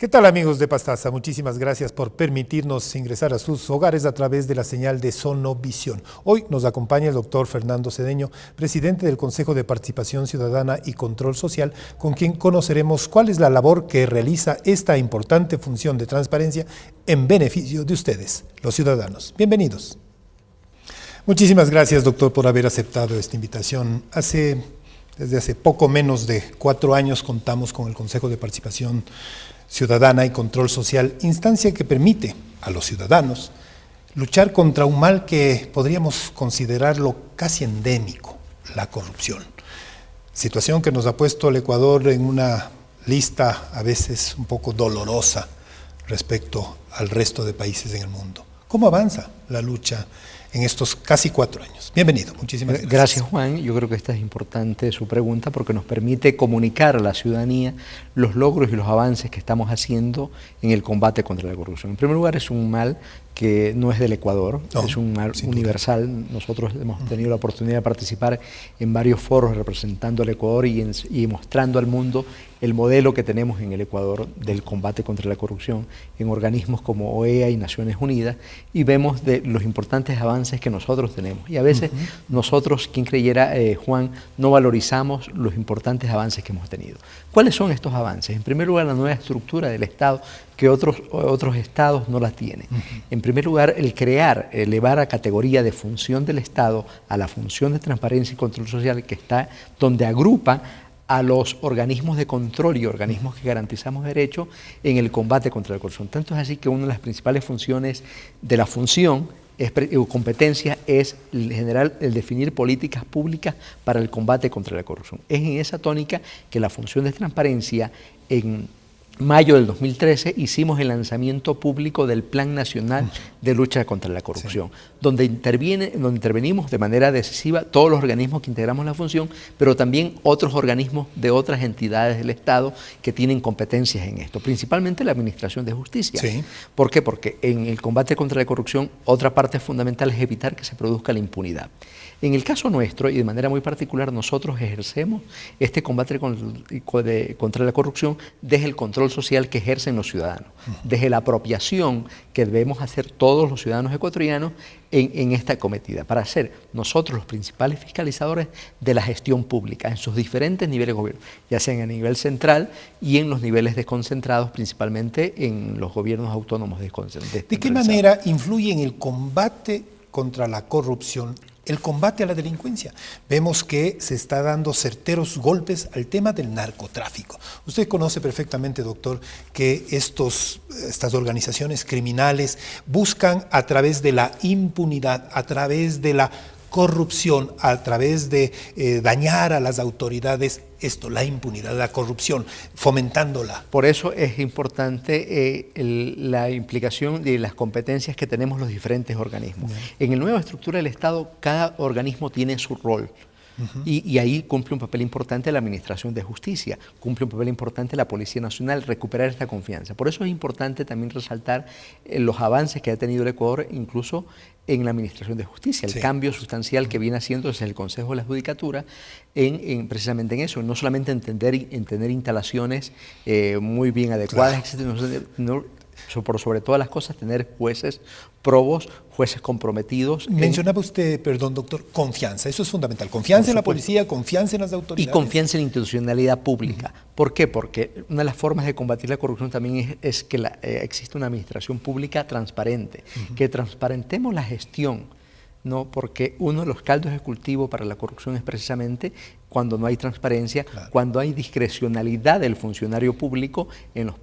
¿Qué tal, amigos de Pastaza? Muchísimas gracias por permitirnos ingresar a sus hogares a través de la señal de Sonovisión. Hoy nos acompaña el doctor Fernando Cedeño, presidente del Consejo de Participación Ciudadana y Control Social, con quien conoceremos cuál es la labor que realiza esta importante función de transparencia en beneficio de ustedes, los ciudadanos. Bienvenidos. Muchísimas gracias, doctor, por haber aceptado esta invitación. Desde hace poco menos de 4 años contamos con el Consejo de Participación Ciudadana y Control Social, instancia que permite a los ciudadanos luchar contra un mal que podríamos considerarlo casi endémico, la corrupción. Situación que nos ha puesto al Ecuador en una lista a veces un poco dolorosa respecto al resto de países en el mundo. ¿Cómo avanza la lucha en estos casi 4 años? Bienvenido, muchísimas gracias. Gracias, Juan. Yo creo que esta es importante su pregunta porque nos permite comunicar a la ciudadanía los logros y los avances que estamos haciendo en el combate contra la corrupción. En primer lugar, es un mal que no es del Ecuador, es un mal universal. Nosotros hemos tenido la oportunidad de participar en varios foros representando al Ecuador y mostrando al mundo el modelo que tenemos en el Ecuador del combate contra la corrupción en organismos como OEA y Naciones Unidas, y vemos de los importantes avances que nosotros tenemos. Y a veces nosotros, quien creyera, Juan, no valorizamos los importantes avances que hemos tenido. ¿Cuáles son estos avances? En primer lugar, la nueva estructura del Estado, que otros estados no la tienen. En primer lugar, el elevar a categoría de función del Estado a la función de transparencia y control social, que está donde agrupa a los organismos de control y organismos que garantizamos derechos en el combate contra la corrupción. Tanto es así que una de las principales funciones de la función competencia es el definir políticas públicas para el combate contra la corrupción. Es en esa tónica que la función de transparencia, en mayo del 2013 hicimos el lanzamiento público del Plan Nacional de Lucha contra la Corrupción, donde intervenimos de manera decisiva todos los organismos que integramos la función, pero también otros organismos de otras entidades del Estado que tienen competencias en esto, principalmente la Administración de Justicia. ¿Por qué? Porque en el combate contra la corrupción otra parte fundamental es evitar que se produzca la impunidad. En el caso nuestro, y de manera muy particular, nosotros ejercemos este combate contra la corrupción desde el control social que ejercen los ciudadanos, desde la apropiación que debemos hacer todos los ciudadanos ecuatorianos en esta cometida, para ser nosotros los principales fiscalizadores de la gestión pública en sus diferentes niveles de gobierno, ya sean a nivel central y en los niveles desconcentrados, principalmente en los gobiernos autónomos desconcentrados. ¿De qué manera influye en el combate contra la corrupción el combate a la delincuencia? Vemos que se está dando certeros golpes al tema del narcotráfico. Usted conoce perfectamente, doctor, que estas organizaciones criminales buscan a través de la impunidad, a través de la corrupción, a través de dañar a las autoridades, la impunidad, la corrupción, fomentándola. Por eso es importante la implicación de las competencias que tenemos los diferentes organismos. En la nueva estructura del Estado, cada organismo tiene su rol. Y ahí cumple un papel importante la Administración de Justicia, cumple un papel importante la Policía Nacional, recuperar esta confianza. Por eso es importante también resaltar los avances que ha tenido el Ecuador, incluso en la Administración de Justicia, el cambio sustancial que viene haciendo desde el Consejo de la Judicatura precisamente en eso, no solamente en tener instalaciones muy bien adecuadas, sobre todas las cosas, tener jueces probos, jueces comprometidos. Mencionaba usted, perdón, doctor, confianza. Eso es fundamental. Confianza en la policía, confianza en las autoridades. Y confianza en la institucionalidad pública. ¿Por qué? Porque una de las formas de combatir la corrupción también es que existe una administración pública transparente, que transparentemos la gestión, ¿no? Porque uno de los caldos de cultivo para la corrupción es precisamente cuando no hay transparencia, cuando hay discrecionalidad del funcionario público.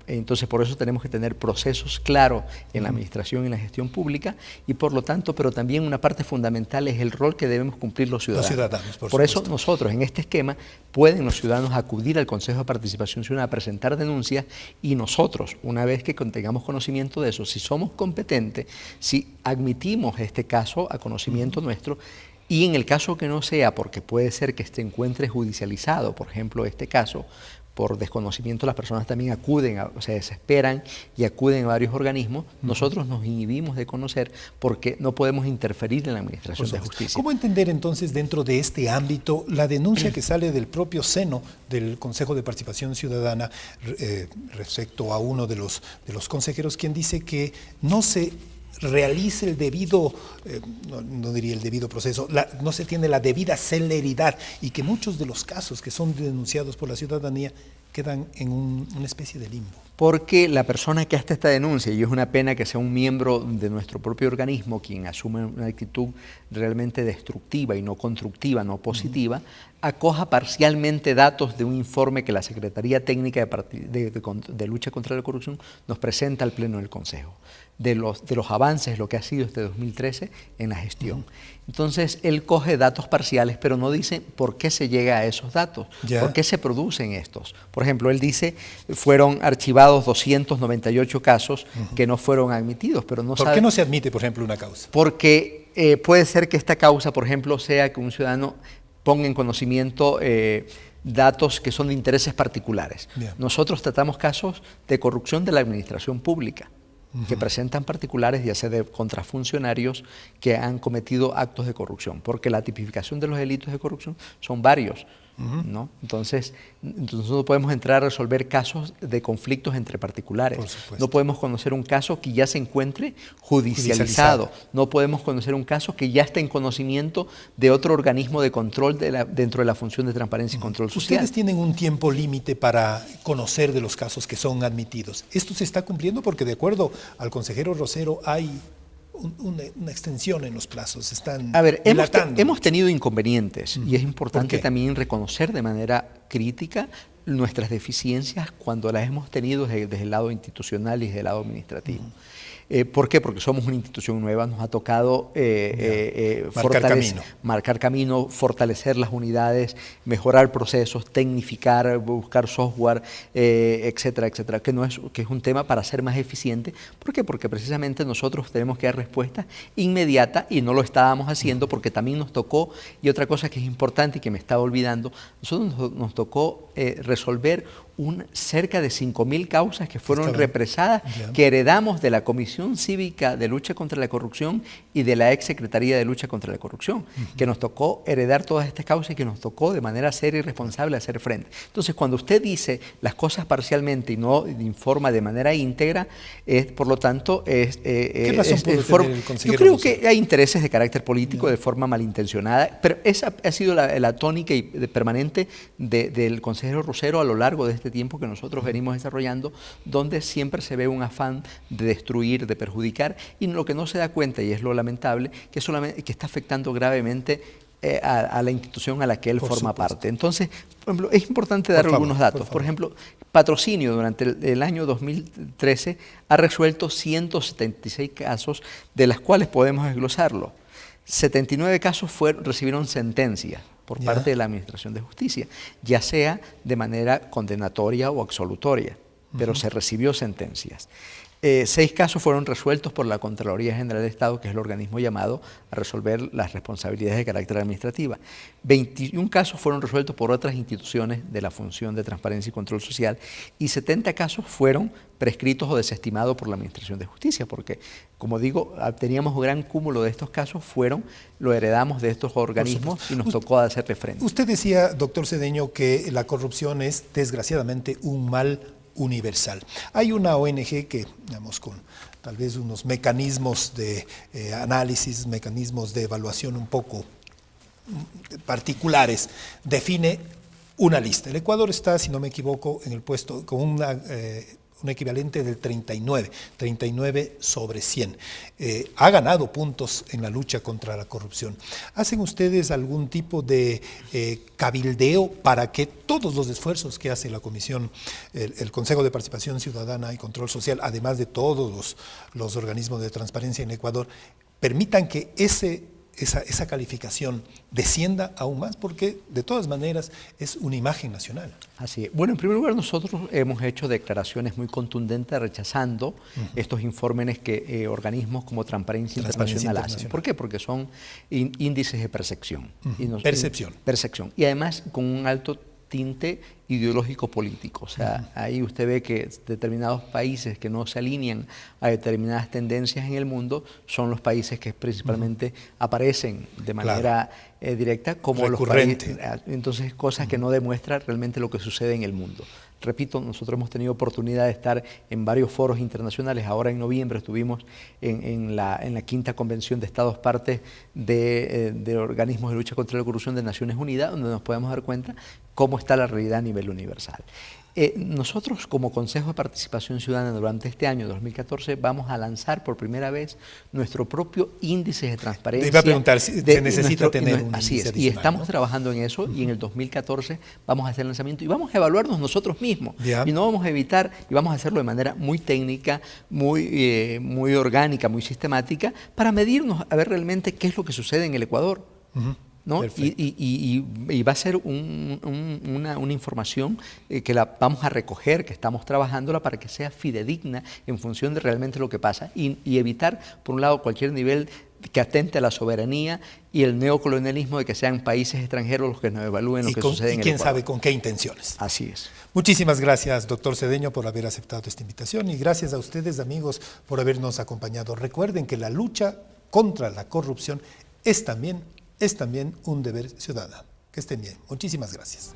Entonces, por eso tenemos que tener procesos claros en la administración y en la gestión pública, y por lo tanto, pero también una parte fundamental es el rol que debemos cumplir los ciudadanos. Por eso nosotros, en este esquema, pueden los ciudadanos acudir al Consejo de Participación Ciudadana a presentar denuncias, y nosotros, una vez que tengamos conocimiento de eso, si somos competentes, si admitimos este caso a conocimiento nuestro, y en el caso que no sea, porque puede ser que se encuentre judicializado, por ejemplo, este caso, por desconocimiento las personas también acuden, o se desesperan y acuden a varios organismos, nosotros nos inhibimos de conocer porque no podemos interferir en la administración de justicia. ¿Cómo entender entonces dentro de este ámbito la denuncia que sale del propio seno del Consejo de Participación Ciudadana respecto a uno de los consejeros, quien dice que no se realice el debido, no diría el debido proceso, no se tiene la debida celeridad y que muchos de los casos que son denunciados por la ciudadanía quedan en una especie de limbo? Porque la persona que hace esta denuncia, y es una pena que sea un miembro de nuestro propio organismo quien asume una actitud realmente destructiva y no constructiva, no positiva, acoja parcialmente datos de un informe que la Secretaría Técnica de Lucha contra la Corrupción nos presenta al Pleno del Consejo, de los avances, lo que ha sido este 2013 en la gestión. Entonces, él coge datos parciales, pero no dice por qué se llega a esos datos, por qué se producen estos. Por ejemplo, él dice, fueron archivados 298 casos que no fueron admitidos, pero no sabe... ¿Por qué no se admite, por ejemplo, una causa? Porque puede ser que esta causa, por ejemplo, sea que un ciudadano ponga en conocimiento datos que son de intereses particulares. Bien. Nosotros tratamos casos de corrupción de la administración pública, que presentan particulares, ya sea contra funcionarios que han cometido actos de corrupción, porque la tipificación de los delitos de corrupción son varios, ¿no? Entonces no podemos entrar a resolver casos de conflictos entre particulares. No podemos conocer un caso que ya se encuentre judicializado. No podemos conocer un caso que ya esté en conocimiento de otro organismo de control dentro de la función de transparencia y control social. Ustedes tienen un tiempo límite para conocer de los casos que son admitidos. ¿Esto se está cumpliendo? Porque de acuerdo al consejero Rosero hay una extensión en los plazos, están dilatando. Hemos tenido inconvenientes y es importante también reconocer de manera crítica nuestras deficiencias cuando las hemos tenido desde el lado institucional y desde el lado administrativo. ¿Por qué? Porque somos una institución nueva, nos ha tocado marcar camino, fortalecer las unidades, mejorar procesos, tecnificar, buscar software, etcétera, etcétera, que es un tema para ser más eficiente. ¿Por qué? Porque precisamente nosotros tenemos que dar respuesta inmediata y no lo estábamos haciendo porque también nos tocó, y otra cosa que es importante y que me estaba olvidando, nosotros nos tocó resolver cerca de 5.000 causas que fueron represadas, que heredamos de la Comisión Cívica de Lucha contra la Corrupción y de la ex Secretaría de Lucha contra la Corrupción, que nos tocó heredar todas estas causas y que nos tocó de manera seria y responsable hacer frente. Entonces, cuando usted dice las cosas parcialmente y no informa de manera íntegra, por lo tanto, ¿qué razón puede tener el consejero? Yo creo que hay intereses de carácter político de forma malintencionada, pero esa ha sido la tónica permanente del consejero Rosero a lo largo de este tiempo que nosotros venimos desarrollando, donde siempre se ve un afán de destruir, de perjudicar, y lo que no se da cuenta, y es lo lamentable, que está afectando gravemente a la institución a la que él forma parte. Entonces, por ejemplo, es importante dar algunos datos. Por ejemplo, Patrocinio durante el año 2013 ha resuelto 176 casos, de las cuales podemos desglosarlo. 79 casos recibieron sentencia por parte de la Administración de Justicia, ya sea de manera condenatoria o absolutoria, pero se recibió sentencias. 6 casos fueron resueltos por la Contraloría General del Estado, que es el organismo llamado a resolver las responsabilidades de carácter administrativa. 21 casos fueron resueltos por otras instituciones de la función de transparencia y control social y 70 casos fueron prescritos o desestimados por la Administración de Justicia, porque, como digo, teníamos un gran cúmulo de estos casos, lo heredamos de estos organismos y nos tocó hacerle frente. Usted decía, doctor Cedeño, que la corrupción es desgraciadamente un mal universal. Hay una ONG que, digamos, con tal vez unos mecanismos de análisis, mecanismos de evaluación un poco particulares, define una lista. El Ecuador está, si no me equivoco, en el puesto con un equivalente del 39 sobre 100. Ha ganado puntos en la lucha contra la corrupción. ¿Hacen ustedes algún tipo de cabildeo para que todos los esfuerzos que hace la Comisión, el Consejo de Participación Ciudadana y Control Social, además de todos los organismos de transparencia en Ecuador, permitan que esa calificación descienda aún más? Porque de todas maneras es una imagen nacional. Así es. Bueno, en primer lugar, nosotros hemos hecho declaraciones muy contundentes rechazando estos informes que organismos como Transparencia Internacional hacen. ¿Por qué? Porque son índices de percepción. Percepción. Percepción. Y además con un alto tinte ideológico político. O sea, ahí usted ve que determinados países que no se alinean a determinadas tendencias en el mundo son los países que principalmente aparecen de manera directa como recurrente. los países. Entonces, cosas que no demuestran realmente lo que sucede en el mundo. Repito, nosotros hemos tenido oportunidad de estar en varios foros internacionales. Ahora en noviembre estuvimos en la quinta convención de Estados partes de organismos de lucha contra la corrupción de Naciones Unidas, donde nos podemos dar cuenta cómo está la realidad a nivel universal. Nosotros como Consejo de Participación Ciudadana durante este año 2014 vamos a lanzar por primera vez nuestro propio índice de transparencia. Te iba a preguntar si se necesita tener un así índice es, y adicional, estamos ¿no? trabajando en eso y en el 2014 vamos a hacer el lanzamiento y vamos a evaluarnos nosotros mismos. Ya. Y no vamos a evitar, y vamos a hacerlo de manera muy técnica, muy orgánica, muy sistemática, para medirnos a ver realmente qué es lo que sucede en el Ecuador. ¿No? Y va a ser una información que la vamos a recoger, que estamos trabajándola para que sea fidedigna en función de realmente lo que pasa y evitar, por un lado, cualquier nivel que atente a la soberanía y el neocolonialismo de que sean países extranjeros los que nos evalúen lo que sucede en el Ecuador. Y quién sabe con qué intenciones. Así es. Muchísimas gracias, doctor Cedeño, por haber aceptado esta invitación y gracias a ustedes, amigos, por habernos acompañado. Recuerden que la lucha contra la corrupción es también un deber ciudadano. Que estén bien. Muchísimas gracias.